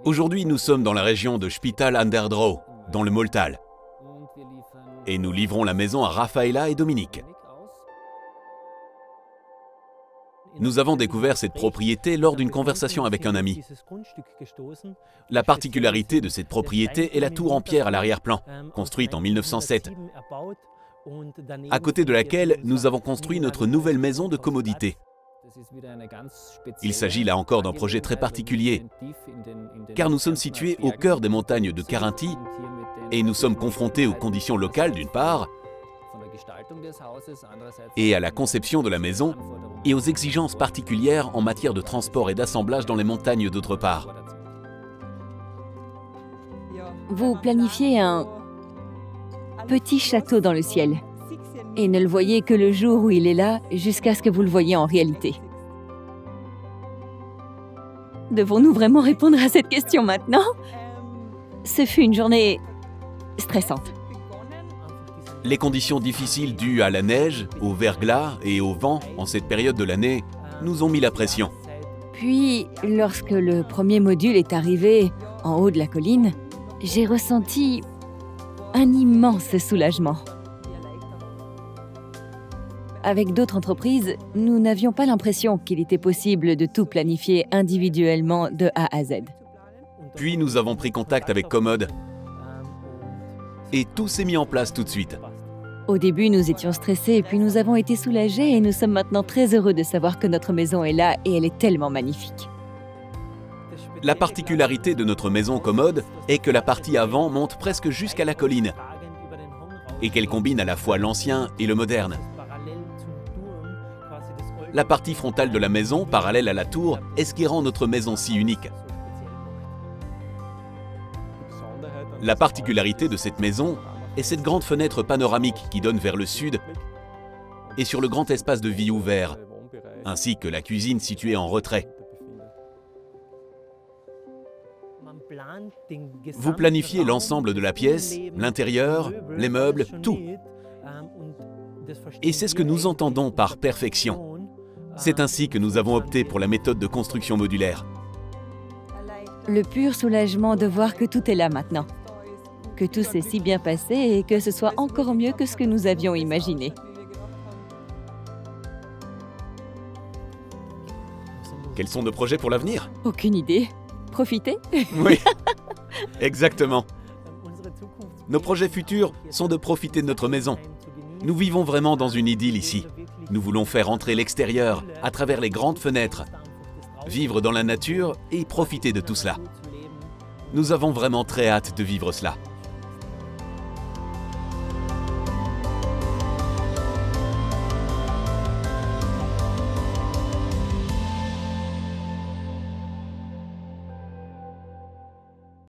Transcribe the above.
Aujourd'hui, nous sommes dans la région de Spital an der Drau, dans le Moltal. Et nous livrons la maison à Raffaella et Dominique. Nous avons découvert cette propriété lors d'une conversation avec un ami. La particularité de cette propriété est la tour en pierre à l'arrière-plan, construite en 1907, à côté de laquelle nous avons construit notre nouvelle maison de commodité. Il s'agit là encore d'un projet très particulier, car nous sommes situés au cœur des montagnes de Carinthie et nous sommes confrontés aux conditions locales d'une part, et à la conception de la maison et aux exigences particulières en matière de transport et d'assemblage dans les montagnes d'autre part. Vous planifiez un petit château dans le ciel et ne le voyez que le jour où il est là jusqu'à ce que vous le voyez en réalité. Devons-nous vraiment répondre à cette question maintenant? Ce fut une journée stressante. Les conditions difficiles dues à la neige, au verglas et au vent en cette période de l'année nous ont mis la pression. Puis, lorsque le premier module est arrivé en haut de la colline, j'ai ressenti un immense soulagement. Avec d'autres entreprises, nous n'avions pas l'impression qu'il était possible de tout planifier individuellement de A à Z. Puis nous avons pris contact avec Commode et tout s'est mis en place tout de suite. Au début, nous étions stressés, puis nous avons été soulagés et nous sommes maintenant très heureux de savoir que notre maison est là et elle est tellement magnifique. La particularité de notre maison Commode est que la partie avant monte presque jusqu'à la colline et qu'elle combine à la fois l'ancien et le moderne. La partie frontale de la maison, parallèle à la tour, est ce qui rend notre maison si unique. La particularité de cette maison est cette grande fenêtre panoramique qui donne vers le sud et sur le grand espace de vie ouvert, ainsi que la cuisine située en retrait. Vous planifiez l'ensemble de la pièce, l'intérieur, les meubles, tout. Et c'est ce que nous entendons par perfection. C'est ainsi que nous avons opté pour la méthode de construction modulaire. Le pur soulagement de voir que tout est là maintenant, que tout s'est si bien passé et que ce soit encore mieux que ce que nous avions imaginé. Quels sont nos projets pour l'avenir? Aucune idée. Profitez. Oui, exactement. Nos projets futurs sont de profiter de notre maison. Nous vivons vraiment dans une idylle ici. Nous voulons faire entrer l'extérieur à travers les grandes fenêtres, vivre dans la nature et profiter de tout cela. Nous avons vraiment très hâte de vivre cela.